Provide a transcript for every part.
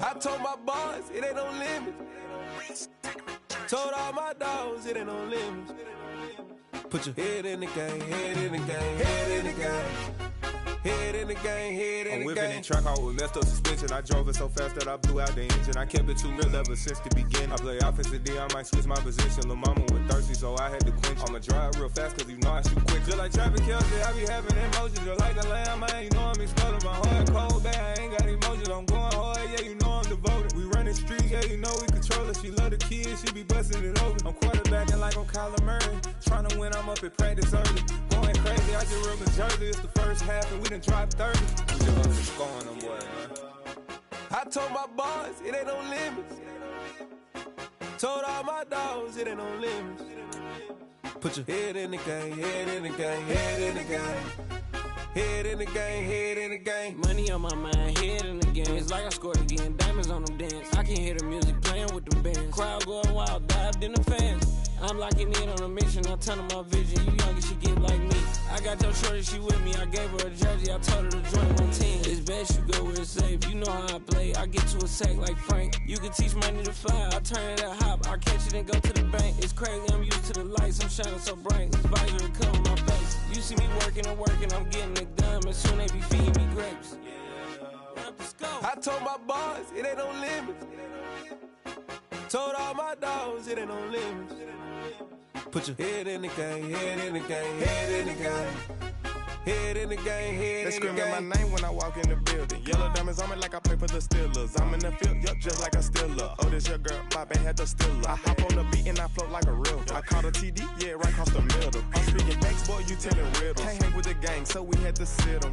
I told my boys, it ain't no limit. Told all my dogs, it ain't no limit. Put your head in the game, head in the game, head in the game. Head in the game, head in the game. I'm whipping and track out with messed up suspension. I drove it so fast that I blew out the engine. I kept it too real ever since the beginning. I play offensive D, I might switch my position. Lil' mama was thirsty, so I had to quench. I'ma drive real fast, cause you know I shoot quick. Just like traffic Kelsey, I be having emotions. Just like a lamb, man, you know I'm exploding. My heart cold, bad, I ain't got emotions. I'm going hard, yeah, you know I'm devoted. We running streets, yeah, you know we control it. She love the kids, she be busting it over. I'm quarterbacking like I'm Kyler Murray. Trying to win, I'm up at practice early. Going crazy, I just real Jersey. It's the first half and we done dropped 30. We just up and scoring them, boy, man. I told my boys, it ain't no limits. Told all my dogs, it ain't no limits. Put your head in the game, head in the game, head in the game. Head in the game, head in the game. Money on my mind, head in the game. It's like I scored again, diamonds on them dance. I can hear the music playing with the bands. Crowd going wild, dived in the fans. I'm locking in on a mission, I turn on my vision. You young and she get like me. I got your shorty, she with me. I gave her a jersey, I told her to join my team. It's best you go where it's safe. You know how I play, I get to a sack like Frank. You can teach money to fly, I turn it at hop. I catch it and go to the bank. It's crazy, I'm used to the lights, I'm shining so bright. This visor cover my face. You see me working and working, I'm getting it done. And soon they be feeding me grapes. I told my boys, it ain't no limits. Told all my dogs, it ain't no limits. Put your head in the game, head in the game, head in the game. Head in the game, head in the game. They screaming my name when I walk in the building. Yellow diamonds on me like I play for the Steelers. I'm in the field, yup, just like a Steeler. Oh, this your girl, my bad had the Steeler. I hop on the beat and I float like a real. I caught a TD, yeah, right across the middle. I'm speaking thanks, boy, you telling riddles. Can't hang with the gang, so we had to sit them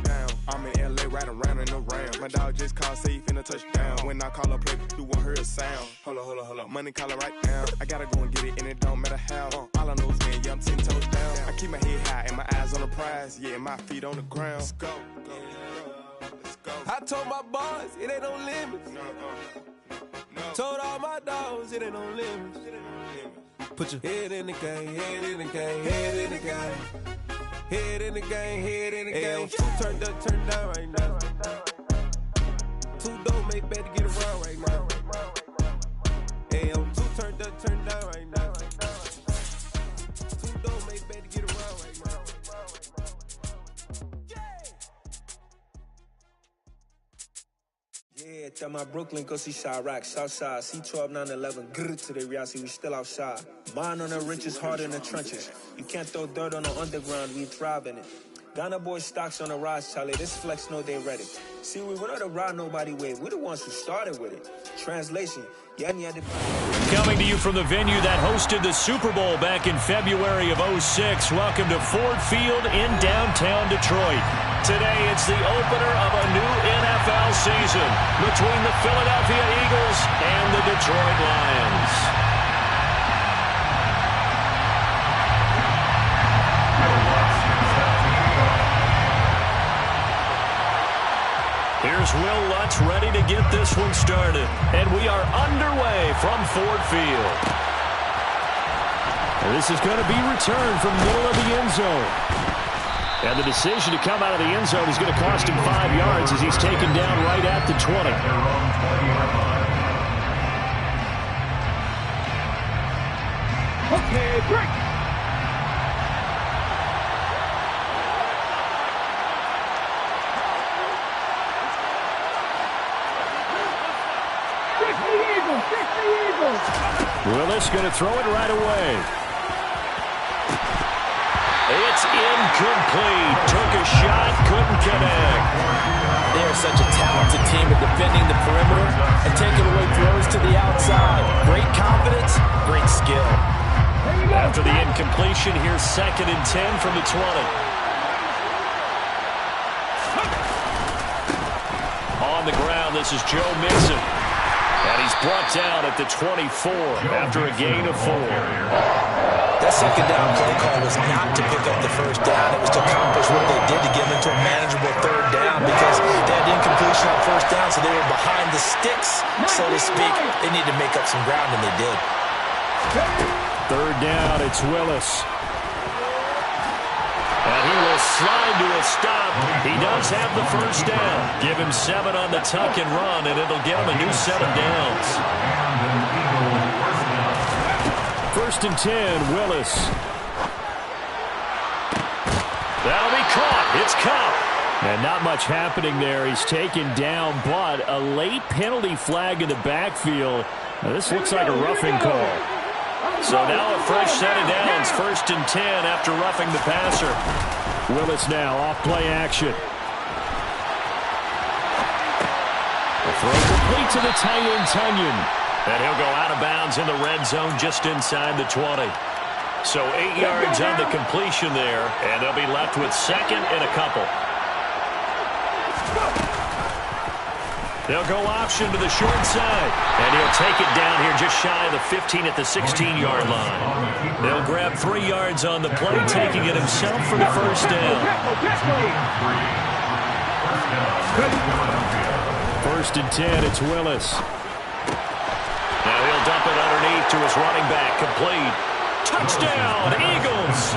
down. I'm in LA, riding around in the round. My dog just called, say he finna touch down. When I call a play, you won't hear a sound. Hold up, money calling right now. I gotta go and get it, and it don't matter how. All I know is, man, yeah, I'm 10 toes down. I keep my head high and my eyes on the prize. Yeah, my feet on the ground. Let's go. Let's go. I told my boys, it ain't no limits. No. Told all my dogs, it ain't no limits. Put your head in the game, head in the game, head in the game. Head in the game, head in the game. Two turned up, turned down right now. Two dope make better get around right now. Hey, two turned up, turned down right now. Two dope make better get around right now. Yeah, tell my Brooklyn, go see Chirac, Southside, C12, 911, grrr to the reality, we still outside. Bond on the riches, hard in the trenches. You can't throw dirt on the underground, we thrive in it. Ghana boys stocks on the rise, Charlie, this flex know they ready. See, we went on the ride nobody wave, we're the ones who started with it. Translation, coming to you from the venue that hosted the Super Bowl back in February of '06. Welcome to Ford Field in downtown Detroit. Today, it's the opener of a new NFL season between the Philadelphia Eagles and the Detroit Lions. Here's Will Lutz ready to get this one started. And we are underway from Ford Field. And this is going to be returned from the middle of the end zone. And the decision to come out of the end zone is going to cost him 5 yards as he's taken down right at the 20. Okay, break. Willis going to throw it right away. It's incomplete. Took a shot, couldn't connect. They're such a talented team at defending the perimeter and taking away throws to the outside. Great confidence, great skill. After the incompletion, here's 2nd and 10 from the 20. On the ground, this is Joe Mixon. And he's brought down at the 24 after a gain of 4. That second down play call was not to pick up the first down. It was to accomplish what they did to get them into a manageable 3rd down because they had incompletion on 1st down, so they were behind the sticks, so to speak. They needed to make up some ground, and they did. 3rd down, it's Willis. And he will slide to a stop. He does have the first down. Give him 7 on the tuck and run, and it'll get him a new set of downs. 1st and 10, Willis. That'll be caught. It's Cup. And not much happening there. He's taken down, but a late penalty flag in the backfield. Now, this looks like a roughing call. So now a fresh set of downs. 1st and 10 after roughing the passer. Willis now off play action. The throw complete to the tight end, Tunyon. And he'll go out of bounds in the red zone just inside the 20. So 8 yards on the completion there, and they'll be left with 2nd and a couple. They'll go option to the short side, and he'll take it down here just shy of the 15 at the 16-yard line. They'll grab 3 yards on the play, taking it himself for the first down. 1st and 10, it's Willis. Now he'll dump it underneath to his running back, complete. Touchdown, Eagles!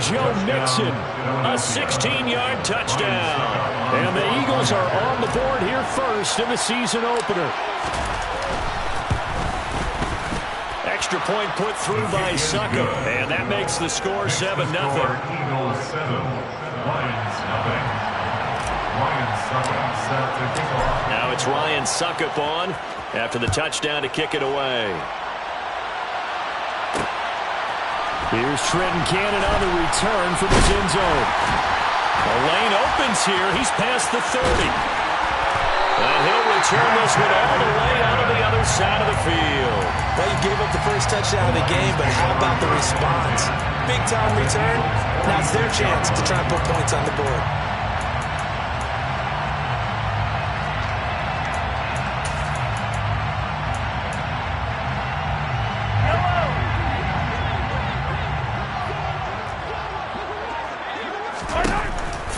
Joe Mixon, a 16-yard touchdown. And the Eagles are on the board here first in the season opener. Extra point put through by Succop, and that makes the score 7-0. Eagles 7, Lions nothing. Now it's Ryan Succop on after the touchdown to kick it away. Here's Trenton Cannon on the return from his end zone. The lane opens here. He's past the 30. And he'll return this one all the way out of the other side of the field. Well, you gave up the first touchdown of the game, but how about the response? Big-time return. Now it's their chance to try and put points on the board.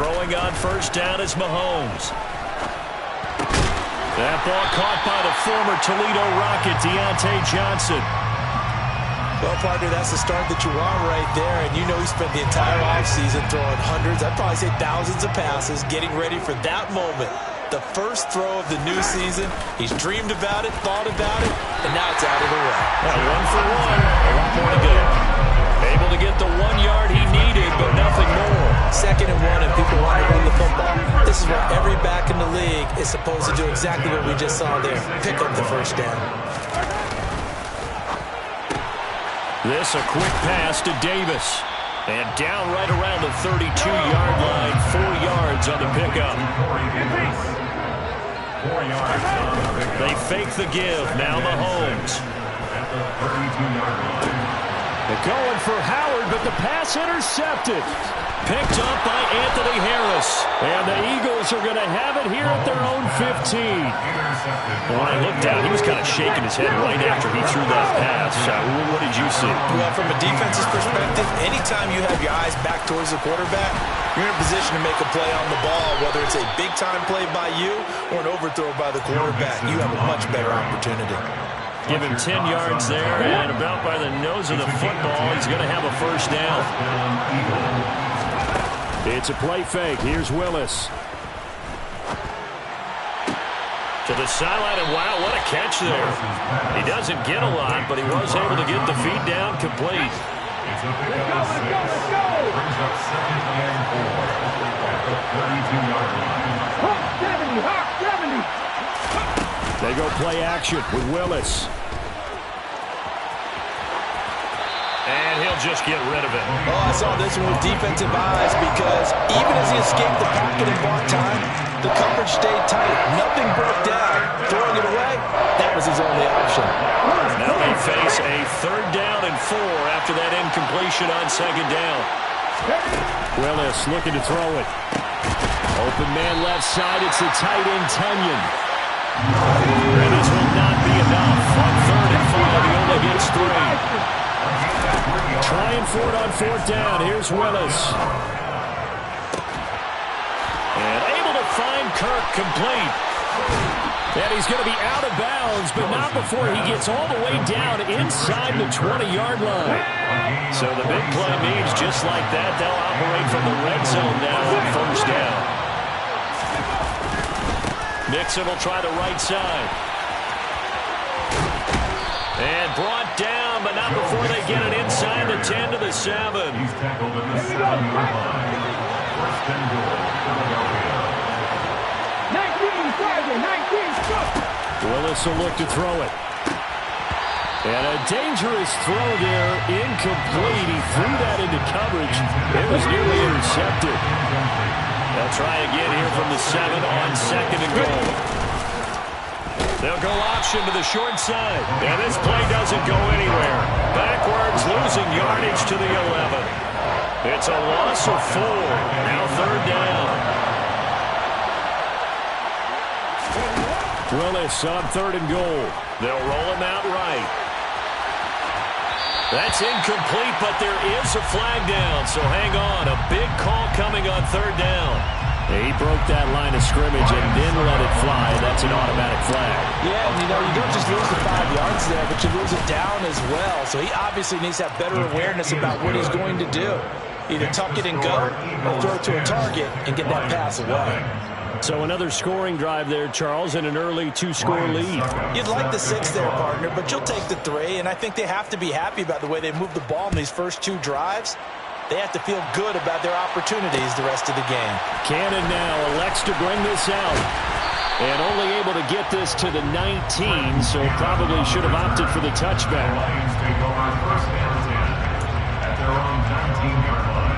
Throwing on first down is Mahomes. That ball caught by the former Toledo Rocket, Deontay Johnson. Well, partner, that's the start that you want right there. And you know he spent the entire offseason throwing hundreds, I'd probably say thousands of passes, getting ready for that moment. The first throw of the new season. He's dreamed about it, thought about it, and now it's out of the way. Now 1 for 1. A lot more to go. Able to get the 1 yard he needed, but nothing more. 2nd and 1, and people want to run the football. This is where every back in the league is supposed to do exactly what we just saw there. Pick up the first down. This a quick pass to Davis. And down right around the 32-yard line. 4 yards on the pickup. 4 yards on the pickup. They fake the give. Now Mahomes. At the 32-yard line. They're going for Howard, but the pass intercepted. Picked up by Anthony Harris. And the Eagles are going to have it here at their own 15. When I looked down, he was kind of shaking his head right after he threw that pass. What did you see? Well, from a defense's perspective, anytime you have your eyes back towards the quarterback, you're in a position to make a play on the ball, whether it's a big-time play by you or an overthrow by the quarterback. You have a much better opportunity. Give him 10 yards there, and about by the nose of the football, he's going to have a first down. It's a play fake. Here's Willis. To the sideline, and wow, what a catch there. He doesn't get a lot, but he was able to get the feed down complete. It's a pickup of 6. Brings up 2nd and 4 at the 32-yard line. 70. They go play action with Willis. And he'll just get rid of it. Oh, I saw this one with defensive eyes because even as he escaped the pocket and bought time, the coverage stayed tight. Nothing broke down. Throwing it away, that was his only option. Now they face a 3rd down and 4 after that incompletion on 2nd down. Willis looking to throw it. Open man left side. It's the tight end, Tunyon. And this will not be enough. On 3rd and 5, he only gets 3. Trying for it on 4th down. Here's Willis. And able to find Kirk complete. And he's going to be out of bounds, but not before he gets all the way down inside the 20-yard line. So the big play means just like that, they'll operate from the red zone now on first down. Mixon will try the right side. And brought down, but not before they get it inside the 10 to the 7. He's tackled at the 7-yard line. First and goal, Philadelphia. 19, Willis will look to throw it. And a dangerous throw there, incomplete. He threw that into coverage. It was nearly intercepted. They'll try again here from the 7 on second and goal. They'll go option to the short side. And this play doesn't go anywhere. Backwards, losing yardage to the 11. It's a loss of 4. Now third down. Willis on third and goal. They'll roll him out right. That's incomplete, but there is a flag down, so hang on. A big call coming on third down. He broke that line of scrimmage and didn't let it fly. That's an automatic flag. Yeah, and you don't just lose the 5 yards there, but you lose it down as well. So he obviously needs to have better awareness about what he's going to do. Either tuck it and go or throw it to a target and get that pass away. So another scoring drive there, Charles, and an early 2-score lead. You'd like the 6 there, partner, but you'll take the 3, and I think they have to be happy about the way they moved the ball in these first 2 drives. They have to feel good about their opportunities the rest of the game. Cannon now elects to bring this out. And only able to get this to the 19, so probably should have opted for the touchback. Lions take over first and 10 at their own 19-yard line.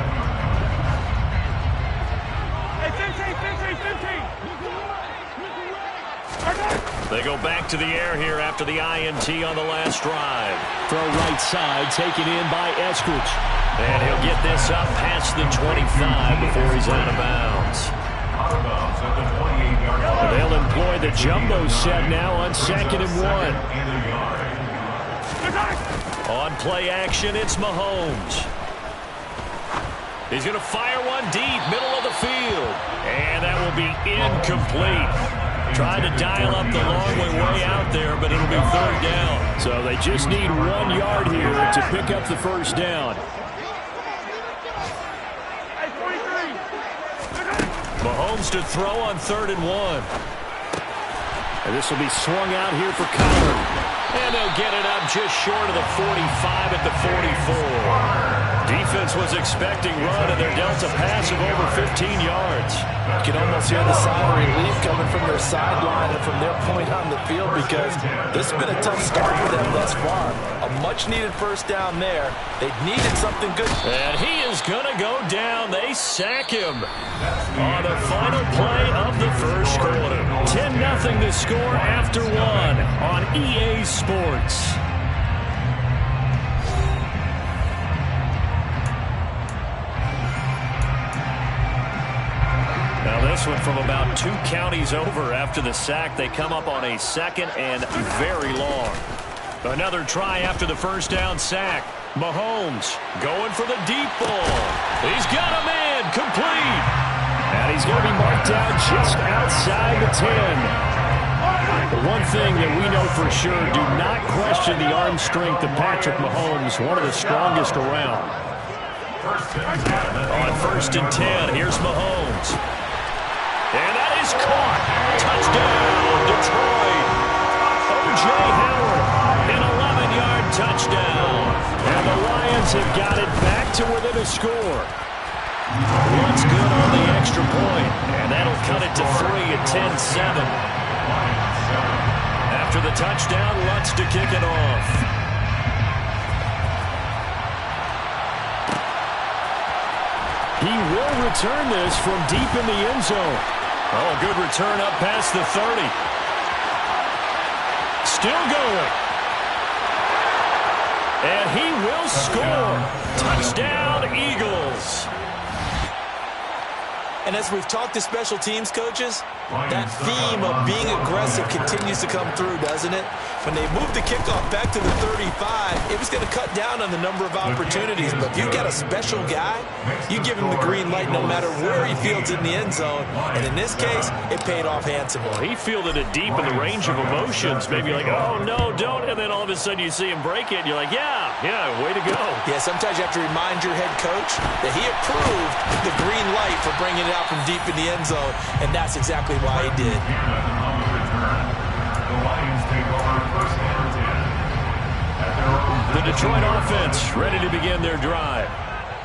They go back to the air here after the INT on the last drive. Throw right side, taken in by Eskridge. And he'll get this up past the 25 before he's out of bounds. Out of bounds at the 28-yard line. They'll employ the jumbo set now on 2nd and 1. On play action, it's Mahomes. He's going to fire one deep, middle of the field. And that will be incomplete. Trying to dial up the long way out there, but it'll be third down. So they just need 1 yard here to pick up the first down. Mahomes to throw on 3rd and 1. And this will be swung out here for Kyler. And they'll get it up just short of the 45 at the 44. Defense was expecting run, and they're dealt a pass of over 15 yards. You can almost hear the sigh of relief coming from their sideline and from their point on the field, because this has been a tough start for them thus far. A much-needed first down there. They needed something good. And he is going to go down. They sack him on the final play of the first quarter. 10-0 the score after 1 on EA Sports. Now this one from about 2 counties over after the sack. They come up on a 2nd and very long. Another try after the first down sack. Mahomes going for the deep ball. He's got him in, complete. And he's going to be marked down just outside the 10. But one thing that we know for sure, do not question the arm strength of Patrick Mahomes, one of the strongest around. On 1st and 10, here's Mahomes. And that is caught. Touchdown, Detroit. O.J. Howard, an 11-yard touchdown. And the Lions have got it back to within a score. Lutz good on the extra point, and that'll cut it to 3 at 10-7. After the touchdown, Lutz to kick it off. He will return this from deep in the end zone. Oh, good return up past the 30. Still going. And he will score. Touchdown, Eagles. And as we've talked to special teams coaches, that theme of being aggressive continues to come through, doesn't it? When they moved the kickoff back to the 35, it was going to cut down on the number of opportunities. But if you've got a special guy, you give him the green light no matter where he fields in the end zone. And in this case, it paid off handsomely. Well, he fielded it deep in the range of emotions. Maybe like, oh, no, don't. And then all of a sudden you see him break it, and you're like, yeah, way to go. Yeah, sometimes you have to remind your head coach that he approved the green light for bringing it out from deep in the end zone, and that's exactly why he did. The Detroit offense ready to begin their drive.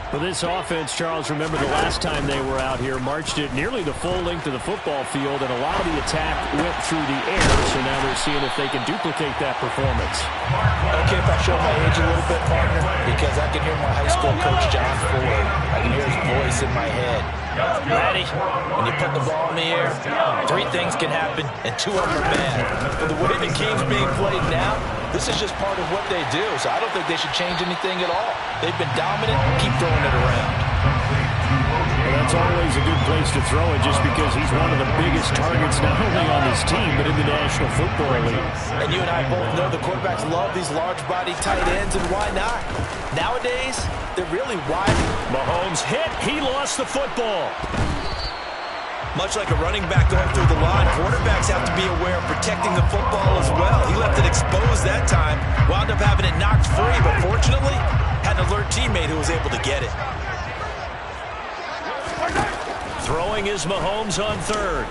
For this offense, Charles, remember the last time they were out here, marched it nearly the full length of the football field, and a lot of the attack went through the air, so now they're seeing if they can duplicate that performance. Okay, if I show my age a little bit, partner, because I can hear my high school coach, John Ford. I can hear his voice in my head. Ready? When you put the ball in the air, 3 things can happen, and 2 of them are bad. For the way the game's being played now, this is just part of what they do, so I don't think they should change anything at all. They've been dominant. Keep throwing it around. Well, that's always a good place to throw it just because he's one of the biggest targets not only on his team but in the National Football League. And you and I both know the quarterbacks love these large-body tight ends, and why not? Nowadays, they're really wide. Mahomes hit. He lost the football. Much like a running back going through the line, quarterbacks have to be aware of protecting the football as well. He left it exposed that time, wound up having it knocked free, but fortunately, had an alert teammate who was able to get it. Throwing is Mahomes on third.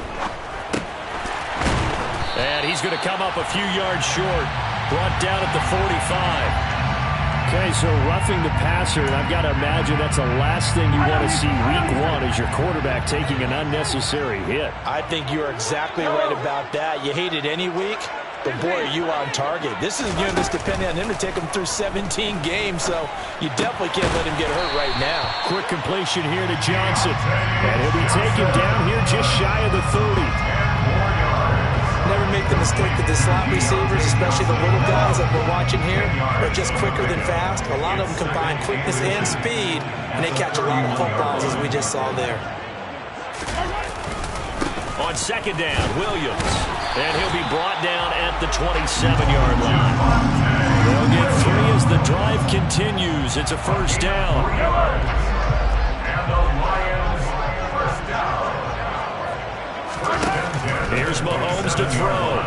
And he's going to come up a few yards short. Brought down at the 45. Okay, so roughing the passer, and I've got to imagine that's the last thing you want to see week 1 is your quarterback taking an unnecessary hit. I think you're exactly right about that. You hate it any week, but boy, are you on target. This is this depending on him to take him through 17 games, so you definitely can't let him get hurt right now. Quick completion here to Johnson, and he'll be taken down here just shy of the 30. Never make the mistake that the slot receivers, especially the little guys that we're watching here, are just quicker than fast. A lot of them combine quickness and speed, and they catch a lot of footballs, as we just saw there. On second down, Williams. And he'll be brought down at the 27-yard line. They'll get 3 as the drive continues. It's a first down. And the Lions first down. Here's Mahomes to throw.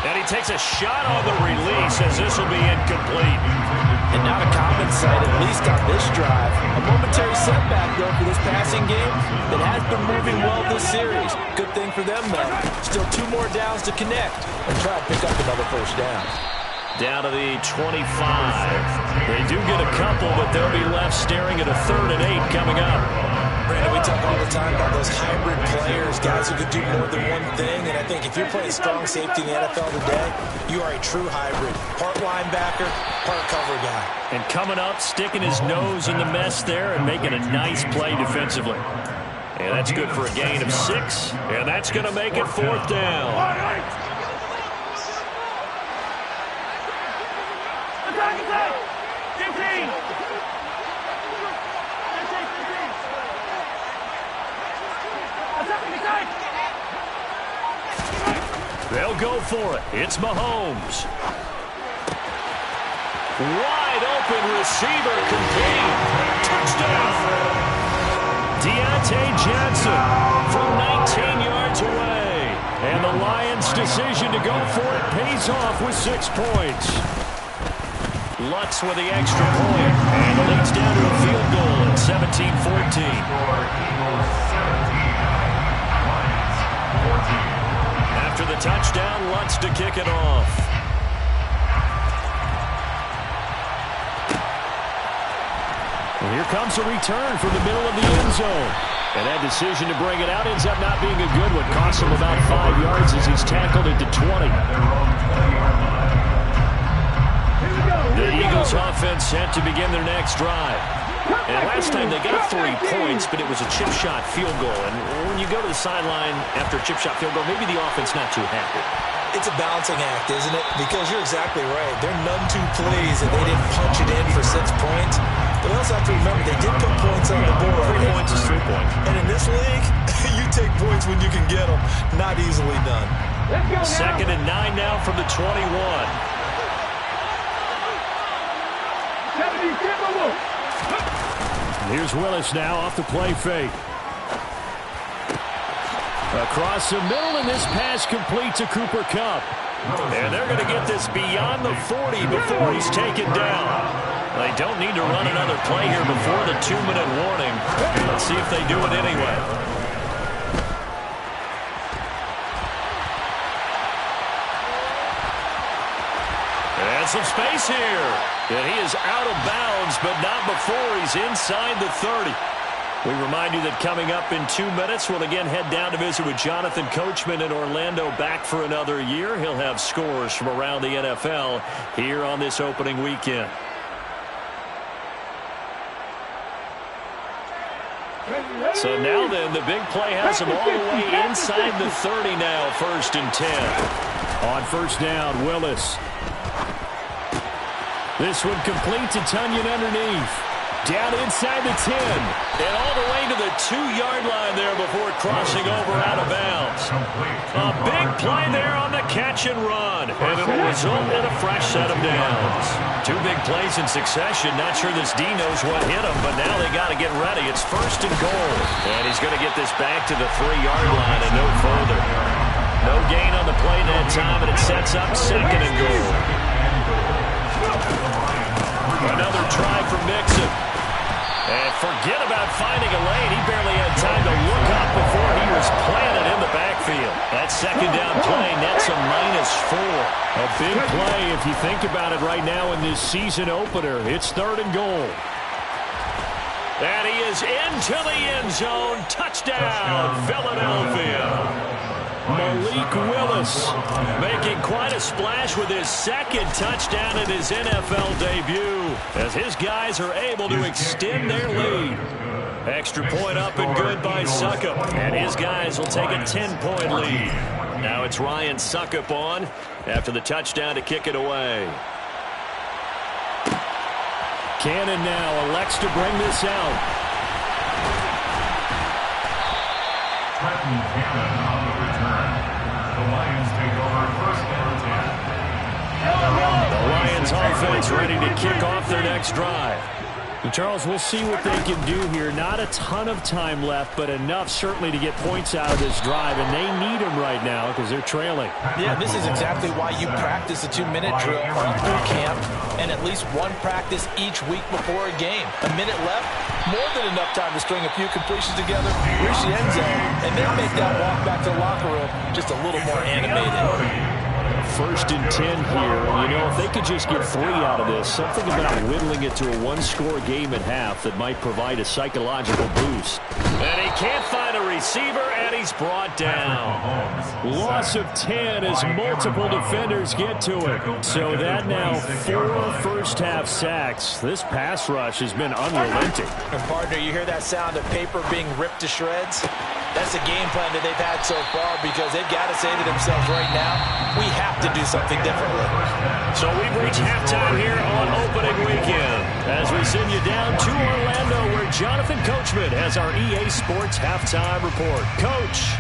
And he takes a shot on the release as this will be incomplete. And not a common sight, at least on this drive. A momentary setback, though, for this passing game that has been moving well this series. Good thing for them, though. Still 2 more downs to connect and try to pick up another first down. Down to the 25. They do get a couple, but they'll be left staring at a 3rd and 8 coming up. Brandon, we talk all the time about those hybrid players, guys who can do more than one thing, and I think if you're playing strong safety in the NFL today, you are a true hybrid. Part linebacker, part cover guy. And coming up, sticking his nose in the mess there and making a nice play defensively. And that's good for a gain of 6, and that's going to make it 4th down. They'll go for it. It's Mahomes. Wide open receiver complete. Touchdown. Deontay Johnson from 19 yards away. And the Lions' decision to go for it pays off with 6 points. Lutz with the extra point. And it leads down to a field goal at 17-14. After the touchdown, Lutz to kick it off. Well, here comes a return from the middle of the end zone. And that decision to bring it out ends up not being a good one. Costs him about 5 yards as he's tackled it to 20. The Eagles offense set to begin their next drive. And last time they got 3 points, but it was a chip shot field goal. And when you go to the sideline after a chip shot field goal, maybe the offense not too happy. It's a balancing act, isn't it? Because you're exactly right. They're none too pleased that they didn't punch it in for 6 points. we also have to remember they did put points on the board. 3 points is 3 points. And in this league, you take points when you can get them. Not easily done. Second and 9 now from the 21. Here's Willis now off the play fake. Across the middle, and this pass complete to Cooper Kupp. And they're going to get this beyond the 40 before he's taken down. They don't need to run another play here before the 2-minute warning. Let's see if they do it anyway. And some space here. And he is out of bounds, but not before he's inside the 30. We remind you that coming up in 2 minutes, we'll again head down to visit with Jonathan Coachman in Orlando, back for another year. He'll have scores from around the NFL here on this opening weekend. So now then, the big play has him all the way inside the 30 now, 1st and 10. On first down, Willis. This one complete to Tunyon underneath. Down inside the 10. And all the way to the 2-yard line there before crossing over out of bounds. A big play there on the catch and run. And it will result in a fresh set of downs. 2 big plays in succession. Not sure this D knows what hit him, but now they got to get ready. It's 1st and goal. And he's going to get this back to the 3-yard line and no further. No gain on the play that time, and it sets up 2nd and goal. Another try for Mixon. And forget about finding a lane. He barely had time to look up before he was planted in the backfield. That 2nd down play nets a -4. A big play if you think about it right now in this season opener. It's 3rd and goal. And he is into the end zone. Touchdown, Philadelphia. Malik Willis making quite a splash with his 2nd touchdown in his NFL debut as his guys are able to extend their lead. Extra point up and good by Suckup, and his guys will take a 10-point lead. Now it's Ryan Suckup on after the touchdown to kick it away. Cannon now elects to bring this out. Trenton Cannon on the return. The Lions take over 1st and 10. The Lions offense ready to kick off their next drive. And Charles, we'll see what they can do here. Not a ton of time left, but enough certainly to get points out of this drive, and they need them right now because they're trailing. Yeah, this is exactly why you practice a 2-minute drill all through camp and at least one practice each week before a game. A minute left, more than enough time to string a few completions together, reach the end zone, and then make that walk back to the locker room just a little more animated. 1st and 10 here. You know, if they could just get 3 out of this, something about whittling it to a 1-score game at half that might provide a psychological boost. And he can't find a receiver, and he's brought down. Loss of 10 as multiple defenders get to it. So that now 4 first-half sacks. This pass rush has been unrelenting. And partner, you hear that sound of paper being ripped to shreds? That's the game plan that they've had so far because they've got to say to themselves right now, we have to do something differently. So we've reached halftime here on opening weekend as we send you down to Orlando where Jonathan Coachman has our EA Sports halftime report. Coach,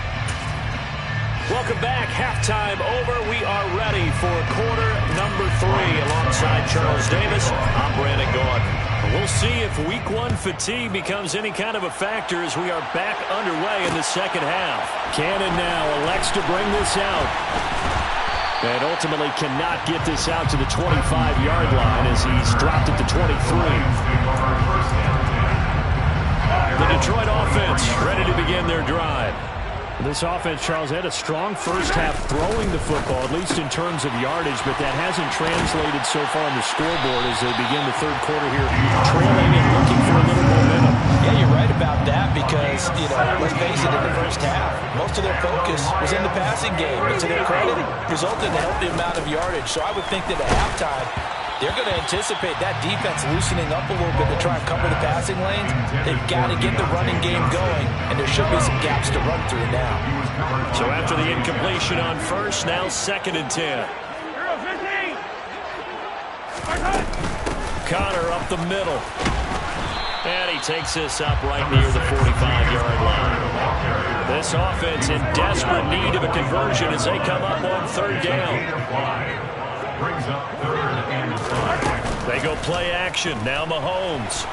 welcome back. Halftime over. We are ready for quarter number 3 alongside Charles Davis. I'm Brandon Gordon. We'll see if week 1 fatigue becomes any kind of a factor as we are back underway in the 2nd half. Cannon now elects to bring this out. And ultimately cannot get this out to the 25-yard line as he's dropped at the 23. The Detroit offense ready to begin their drive. This offense, Charles, had a strong first half throwing the football, at least in terms of yardage, but that hasn't translated so far on the scoreboard as they begin the 3rd quarter here, trailing and looking for a little momentum. Yeah, you're right about that because, you know, let's face it, in the first half, most of their focus was in the passing game. And to their credit, resulted in a healthy amount of yardage. So I would think that at halftime, they're going to anticipate that defense loosening up a little bit to try and cover the passing lanes. They've got to get the running game going, and there should be some gaps to run through now. So after the incompletion on first, now 2nd and 10. Connor up the middle. And he takes this up right near the 45-yard line. This offense in desperate need of a conversion as they come up on third down. Brings up 3rd and 5. They go play action. Now Mahomes.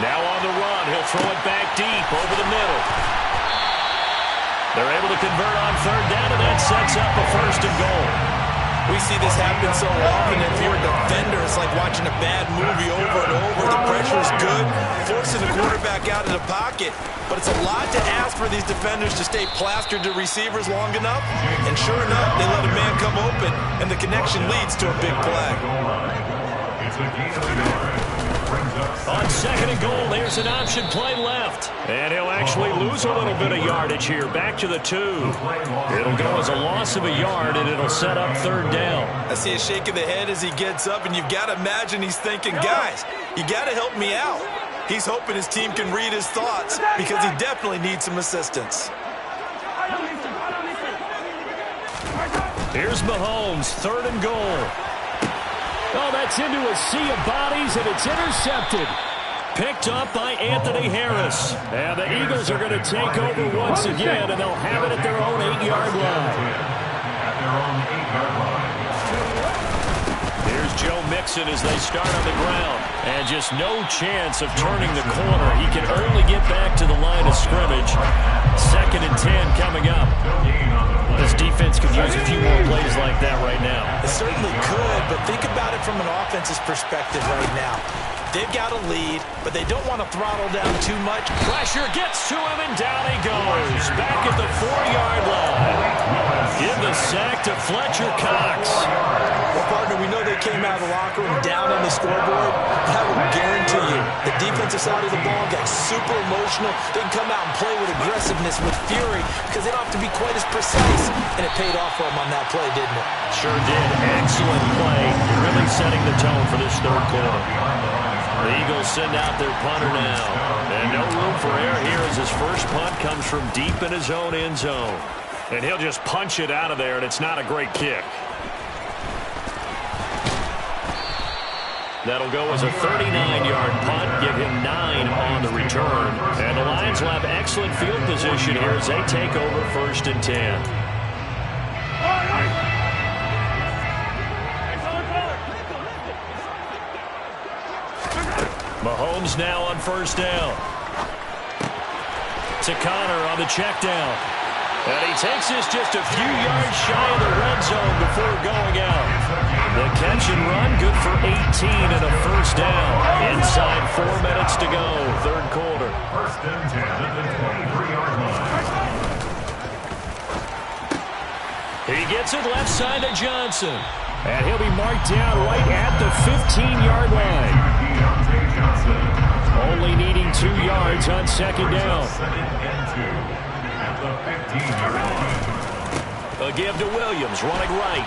Now on the run. He'll throw it back deep over the middle. They're able to convert on third down, and that sets up a 1st and goal. We see this happen so often. If you're a defender, it's like watching a bad movie over and over. The pressure is good, forcing the quarterback out of the pocket. But it's a lot to ask for these defenders to stay plastered to receivers long enough. And sure enough, they let a man come open, and the connection leads to a big play. It's a gain of yard. On 2nd and goal, there's an option play left. And he'll actually lose a little bit of yardage here. Back to the 2. It'll go as a loss of a yard, and it'll set up third down. I see a shake of the head as he gets up, and you've got to imagine he's thinking, guys, you got to help me out. He's hoping his team can read his thoughts because he definitely needs some assistance. Here's Mahomes, 3rd and goal. Oh, that's into a sea of bodies, and it's intercepted. Picked up by Anthony Harris. And the Eagles are going to take over once again, and they'll have it at their own 8-yard line. At their own 8-yard line. Here's Joe Mixon as they start on the ground. And just no chance of turning the corner. He can only get back to the line of scrimmage. 2nd and 10 coming up. This defense could use a few more plays like that right now. It certainly could, but think about it from an offense's perspective right now. They've got a lead, but they don't want to throttle down too much. Pressure gets to him, and down he goes. Back at the 4-yard line. Give the sack to Fletcher Cox. Well, partner, we know they came out of the locker room down on the scoreboard. I will guarantee you, the defensive side of the ball got super emotional. They can come out and play with aggressiveness, with fury, because they don't have to be quite as precise. And it paid off for them on that play, didn't it? Sure did. Excellent play. Really setting the tone for this third quarter. The Eagles send out their punter now. And no room for error here as his first punt comes from deep in his own end zone. And he'll just punch it out of there, and it's not a great kick. That'll go as a 39-yard punt, give him 9 on the return. And the Lions will have excellent field position here as they take over 1st and 10. Mahomes now on 1st down. To Connor on the check down. And he takes this just a few yards shy of the red zone before going out. The catch and run good for 18 and a 1st down. Inside 4 minutes to go, third quarter. 1st and 10 at the 23-yard line. He gets it left side to Johnson. And he'll be marked down right at the 15-yard line. Only needing 2 yards on 2nd down. 2nd and 2 at the 15-yard line. A give to Williams, running right.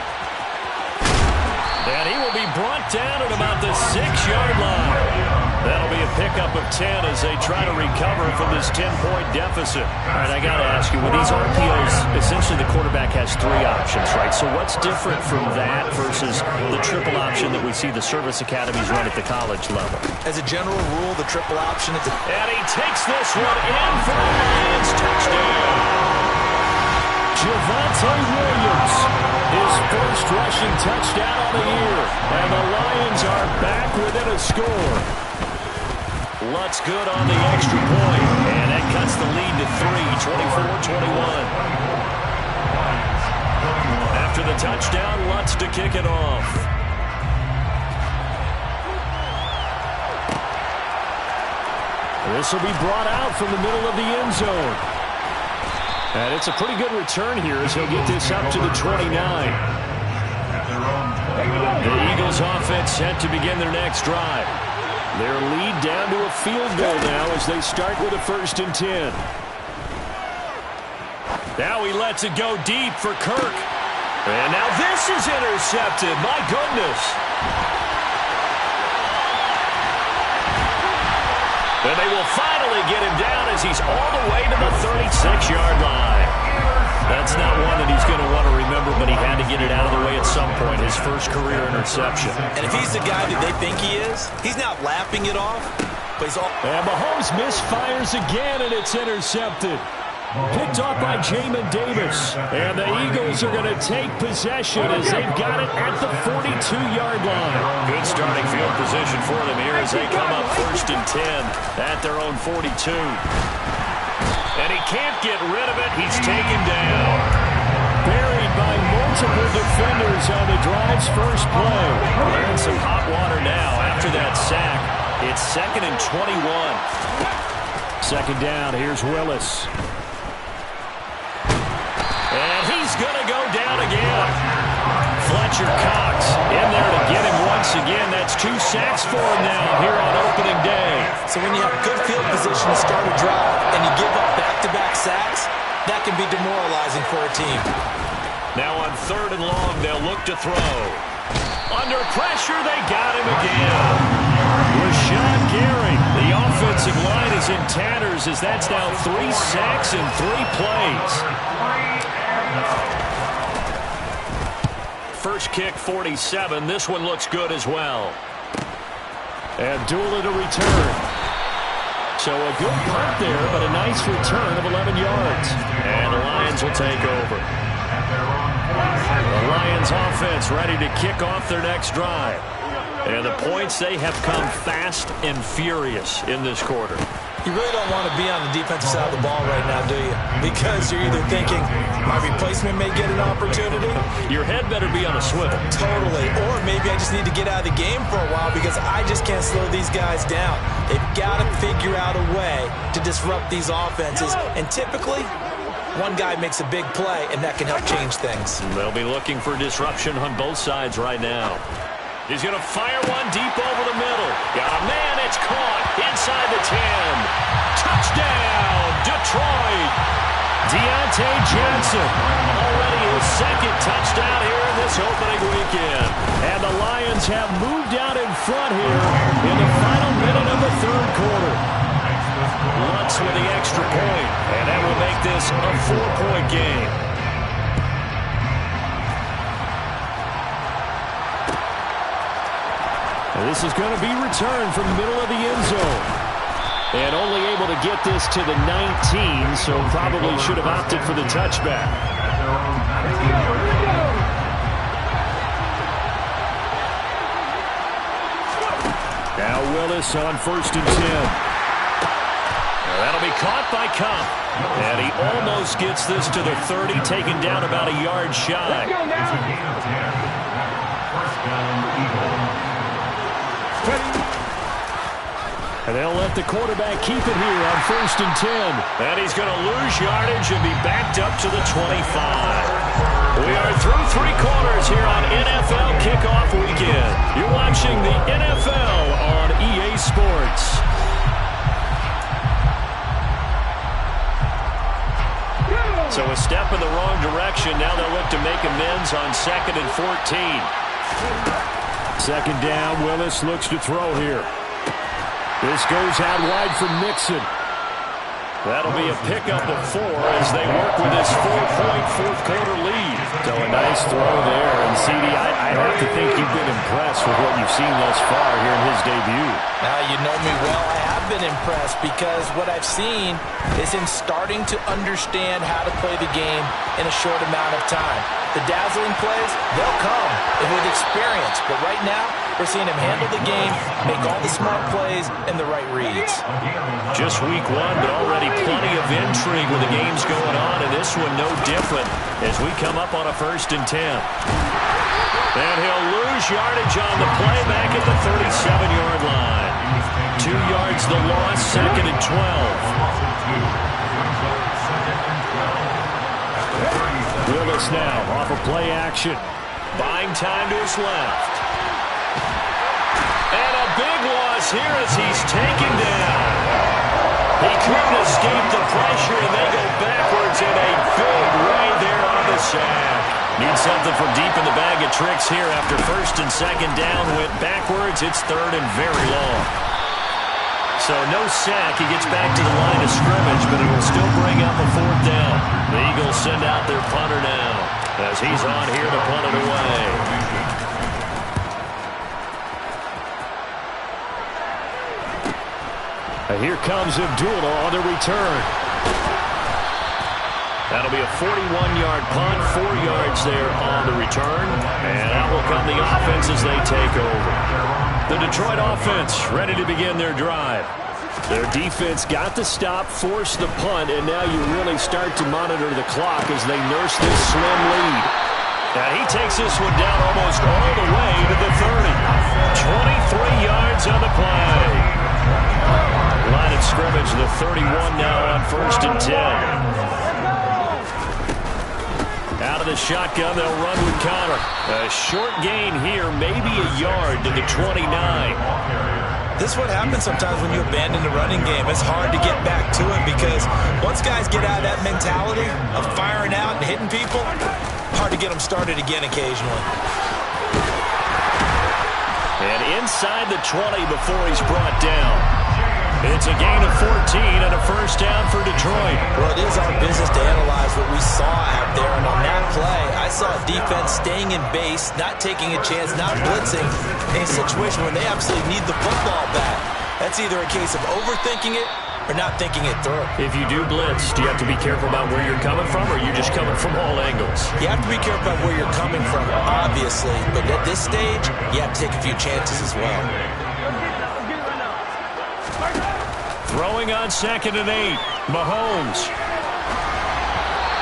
And he will be brought down at about the 6-yard line. That'll be a pickup of 10 as they try to recover from this 10-point deficit. All right, I got to ask you, with these RPOs, essentially the quarterback has 3 options, right? So what's different from that versus the triple option that we see the service academies run at the college level? As a general rule, the triple option is and he takes this one in for the Lions. Touchdown. Javonte Williams, his first rushing touchdown of the year. And the Lions are back within a score. Lutz good on the extra point, and that cuts the lead to 3, 24-21. After the touchdown, Lutz to kick it off. This will be brought out from the middle of the end zone. And it's a pretty good return here as he'll get this up to the 29. The Eagles offense set to begin their next drive. Their lead down to a field goal now as they start with a 1st and 10. Now he lets it go deep for Kirk. And now this is intercepted. My goodness. And they will finally get him down as he's all the way to the 36-yard line. The That's not one that he's going to want to remember, but he had to get it out of the way at some point, his first career interception. And if he's the guy that they think he is, he's not laughing it off. But he's all. And Mahomes misfires again, and it's intercepted. Picked off by Jamin Davis. And the Eagles are going to take possession as they've got it at the 42-yard line. Good starting field position for them here as they come up 1st and 10 at their own 42. And he can't get rid of it. He's taken down. Buried by multiple defenders on the drive's first play. We're in some hot water now after that sack. It's 2nd and 21. 2nd down. Here's Willis. And he's going to go down again. Fletcher Cox in there to get him once again. That's 2 sacks for him now here on opening day. So when you have good field position to start a drive and you give up back-to-back sacks, that can be demoralizing for a team. Now on 3rd and long, they'll look to throw. Under pressure, they got him again. Rashawn Gary, the offensive line is in tatters as that's now 3 sacks in 3 plays. First kick, 47. This one looks good as well. Abdullah to return. So a good punt there, but a nice return of 11 yards. And the Lions will take over. The Lions offense ready to kick off their next drive. And the points, they have come fast and furious in this quarter. You really don't want to be on the defensive side of the ball right now, do you? Because you're either thinking, my replacement may get an opportunity. Your head better be on a swivel. Totally. Or maybe I just need to get out of the game for a while because I just can't slow these guys down. They've got to figure out a way to disrupt these offenses. And typically, one guy makes a big play, and that can help change things. They'll be looking for disruption on both sides right now. He's going to fire one deep over the middle. Got a man, it's caught inside the 10. Touchdown, Detroit. Deontay Johnson, already his 2nd touchdown here in this opening weekend. And the Lions have moved out in front here in the final minute of the 3rd quarter. Lutz with the extra point, and that will make this a 4-point game. And this is going to be returned from the middle of the end zone. And only able to get this to the 19, so probably should have opted for the touchback. Now Willis on 1st and 10. That'll be caught by Kupp. And he almost gets this to the 30, taken down about a yard shy. And they'll let the quarterback keep it here on 1st and 10. And he's going to lose yardage and be backed up to the 25. We are through 3 quarters here on NFL Kickoff Weekend. You're watching the NFL on EA Sports. So a step in the wrong direction. Now they'll look to make amends on 2nd and 14. 2nd down. Willis looks to throw here. This goes out wide for Mixon. That'll be a pickup of 4 as they work with this 4-point 4th quarter lead. So a nice throw there. And CD, I have to think you've been impressed with what you've seen thus far here in his debut. Now, you know me well. I have been impressed because what I've seen is him starting to understand how to play the game in a short amount of time. The dazzling plays, they'll come with experience. But right now, we're seeing him handle the game, make all the smart plays, and the right reads. Just week 1, but already plenty of intrigue with the games going on, and this one no different as we come up on a 1st and 10. And he'll lose yardage on the play back at the 37-yard line. 2 yards the loss, 2nd and 12. Willis now off of play action. Buying time to his left. And a big loss here as he's taken down. He couldn't escape the pressure, and they go backwards in a big way there on the sack. Need something from deep in the bag of tricks here after 1st and 2nd down. Went backwards. It's 3rd and very long. So no sack. He gets back to the line of scrimmage, but it will still bring up a 4th down. The Eagles send out their punter now as he's on here to punt it away. Here comes Abdullah on the return. That'll be a 41-yard punt, 4 yards there on the return. And out will come the offense as they take over. The Detroit offense ready to begin their drive. Their defense got the stop, forced the punt, and now you really start to monitor the clock as they nurse this slim lead. Now he takes this one down almost all the way to the 30. 23 yards on the play. Line of scrimmage, the 31 now on 1st and 10. Out of the shotgun, they'll run with Connor. A short gain here, maybe a yard to the 29. This is what happens sometimes when you abandon the running game. It's hard to get back to it because once guys get out of that mentality of firing out and hitting people, hard to get them started again occasionally. And inside the 20 before he's brought down. It's a gain of 14 and a first down for Detroit. Well, it is our business to analyze what we saw out there. And on that play, I saw defense staying in base, not taking a chance, not blitzing in a situation when they absolutely need the football back. That's either a case of overthinking it or not thinking it through. If you do blitz, do you have to be careful about where you're coming from, or are you just coming from all angles? You have to be careful about where you're coming from, obviously. But at this stage, you have to take a few chances as well. Throwing on 2nd and 8, Mahomes.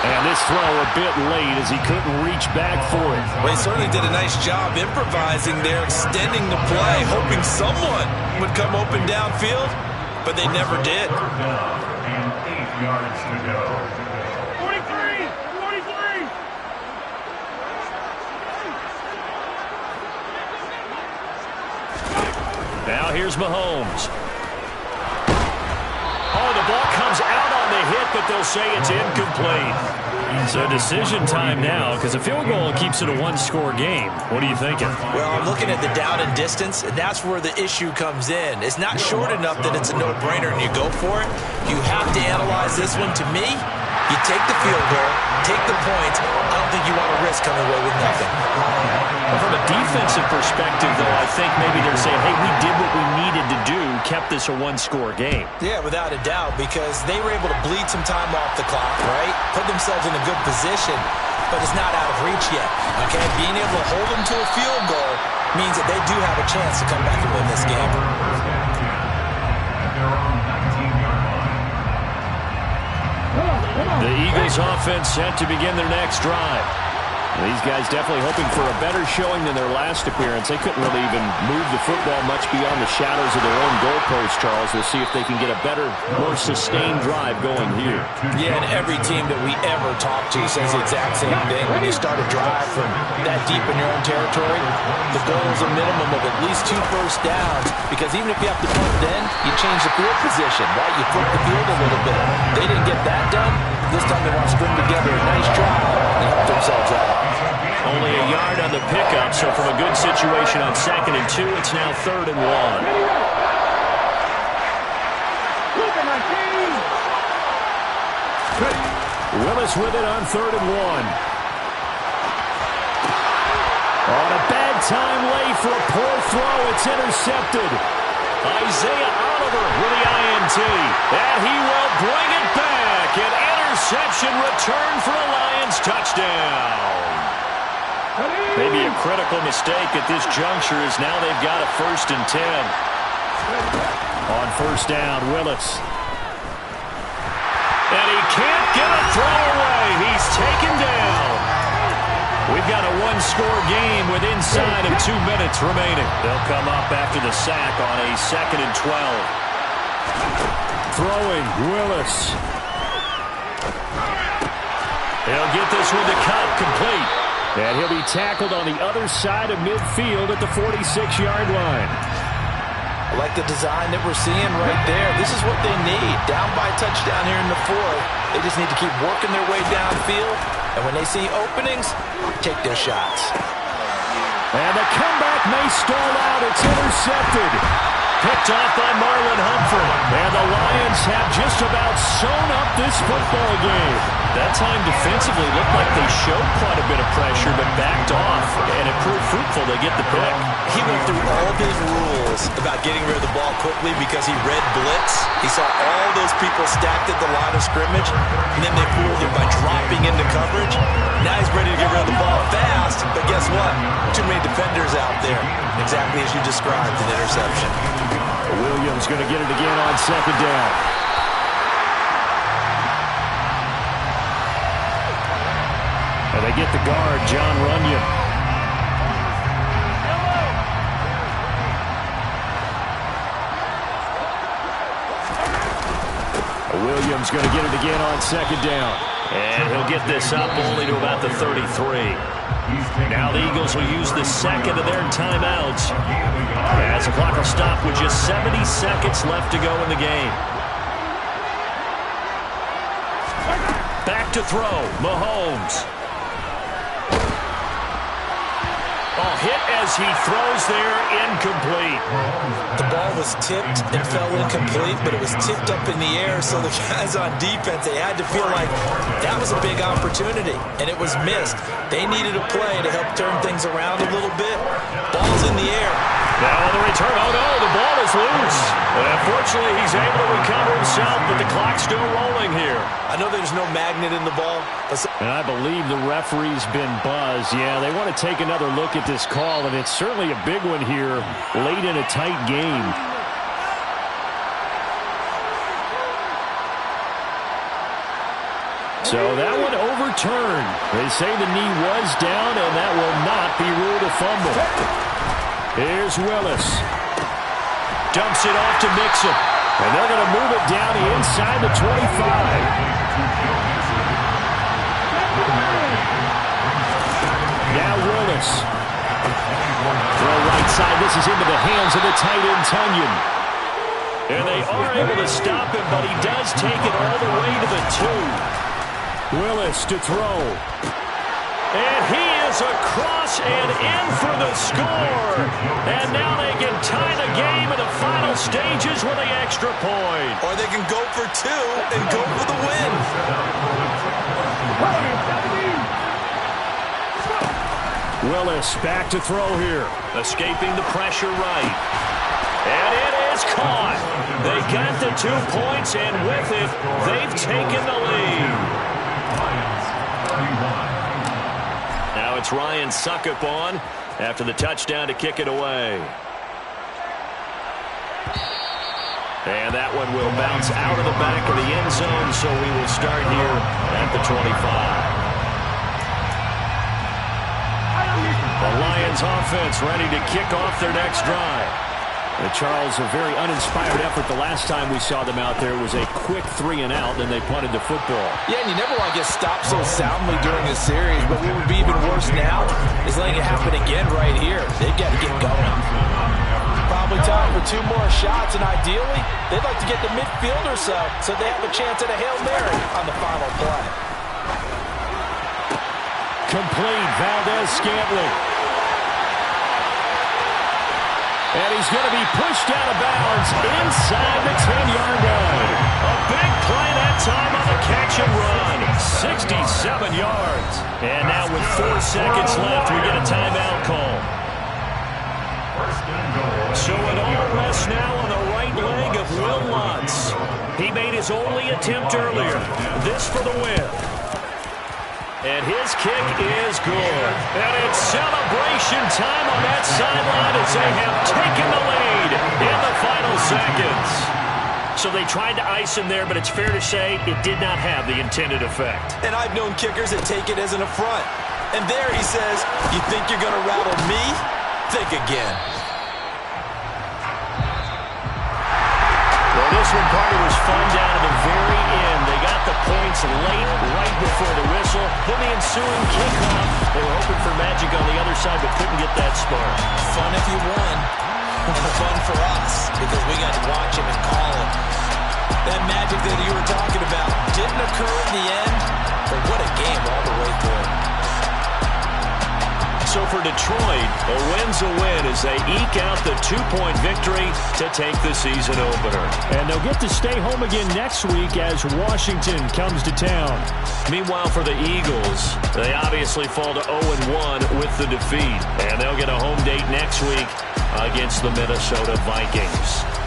And this throw a bit late as he couldn't reach back for it. Well, he certainly did a nice job improvising there, extending the play, hoping someone would come open downfield, but they never did. And 8 yards to go. 43! 43! Now here's Mahomes. Oh, the ball comes out on the hit, but they'll say it's incomplete. So decision time now, because a field goal keeps it a one-score game. What are you thinking? Well, I'm looking at the down and distance, and that's where the issue comes in. It's not short enough that it's a no-brainer and you go for it. You have to analyze this one. To me, you take the field goal, take the points. I don't think you want to risk coming away with nothing. Well, from a defensive perspective, though, I think maybe they're saying, hey, we did what we needed to do, kept this a one-score game. Yeah, without a doubt, because they were able to bleed some time off the clock, right? Put themselves in a good position, but it's not out of reach yet, okay? Being able to hold them to a field goal means that they do have a chance to come back and win this game. The Eagles offense set to begin their next drive. These guys definitely hoping for a better showing than their last appearance. They couldn't really even move the football much beyond the shadows of their own goalpost, Charles. We'll see if they can get a better, more sustained drive going here. Yeah, and every team that we ever talk to says the exact same thing. When you start a drive from that deep in your own territory, the goal is a minimum of at least 2 first downs, because even if you have to punt then, you change the field position, right? You flip the field a little bit. They didn't get that done. This time they want to string together a nice drive and help themselves out. Only a yard on the pickup, so from a good situation on 2nd and 2, it's now 3rd and 1. Willis with it on 3rd and 1. On a bad time late for a poor throw, it's intercepted. Isaiah Oliver with the INT, and he will bring it back. An interception return for a Lions touchdown. Maybe a critical mistake at this juncture as now they've got a 1st and 10. On 1st down, Willis. And he can't get a throw away. He's taken down. We've got a one-score game with inside of 2 minutes remaining. They'll come up after the sack on a 2nd and 12. Throwing, Willis. He'll get this one to cut, complete. And he'll be tackled on the other side of midfield at the 46-yard line. I like the design that we're seeing right there. This is what they need. Down by a touchdown here in the 4th. They just need to keep working their way downfield. And when they see openings, take their shots. And the comeback may stall out. It's intercepted. picked off by Marlon Humphrey. And the Lions have just about sewn up this football game. That time defensively looked like they showed quite a bit of pressure, but backed off, and it proved fruitful. They get the pick. He went through all of his rules about getting rid of the ball quickly because he read blitz. He saw all those people stacked at the line of scrimmage, and then they fooled him by dropping into coverage. Now he's ready to get rid of the ball fast, but guess what? Too many defenders out there. Exactly as you described, an interception. Williams going to get it again on second down. And they get the guard, John Runyon. Williams going to get it again on second down. And he'll get this up only to about the 33. Now the Eagles will use the second of their timeouts as the clock will stop with just 70 seconds left to go in the game. Back to throw, Mahomes. Oh, hit as he throws there, incomplete. The ball was tipped and fell incomplete, but it was tipped up in the air, so the guys on defense, they had to feel like that was a big opportunity, and it was missed. They needed a play to help turn things around a little bit. Ball's in the air. Now on the return, oh no, the ball is loose. And unfortunately, he's able to recover himself, but the clock's still rolling here. I know there's no magnet in the ball. And I believe the referee's been buzzed. Yeah, they want to take another look at this call, and it's certainly a big one here late in a tight game. So that one overturned. They say the knee was down, and that will not be ruled a fumble. Here's Willis. Dumps it off to Mixon. And they're going to move it down inside the 25. Now Willis. Throw right side. This is into the hands of the tight end, Tunyon. And they are able to stop him, but he does take it all the way to the 2. Willis to throw. And he is across and in for the score. And now they can tie the game in the final stages with the extra point. Or they can go for 2 and go for the win. Willis back to throw here. Escaping the pressure right. And it is caught. They got the 2 points, and with it, they've taken the lead. Now it's Ryan Suckup on after the touchdown to kick it away. And that one will bounce out of the back of the end zone, so we will start here at the 25. The Lions offense ready to kick off their next drive. Charles, a very uninspired effort the last time we saw them out there. It was a quick 3 and out, and they punted the football. Yeah, and you never want to get stopped so soundly during this series, but what would be even worse now is letting it happen again right here. They've got to get going. Probably time for 2 more shots, and ideally, they'd like to get to midfield or so they have a chance at a Hail Mary on the final play. Complete, Valdez-Scantling. And he's going to be pushed out of bounds inside the 10-yard line. A big play that time on the catch and run. 67 yards. And now with 4 seconds left, we get a timeout call. So an all rest now on the right leg of Will Lutz. He made his only attempt earlier. This for the win. And his kick is good. And it's celebration time on that sideline as they have taken the lead in the final seconds. So they tried to ice him there, but it's fair to say it did not have the intended effect. And I've known kickers that take it as an affront. And there he says, you think you're going to rattle me? Think again. Well, this one, Carter, was fun down to the very end. They got the points late, right before the whistle. Then the ensuing kickoff. They were hoping for magic on the other side, but couldn't get that spark. Fun if you won. And fun for us, because we got to watch him and call him. That magic that you were talking about didn't occur in the end, but what a game all the way through. So for Detroit, a win's a win as they eke out the 2-point victory to take the season opener. And they'll get to stay home again next week as Washington comes to town. Meanwhile, for the Eagles, they obviously fall to 0-1 with the defeat. And they'll get a home date next week against the Minnesota Vikings.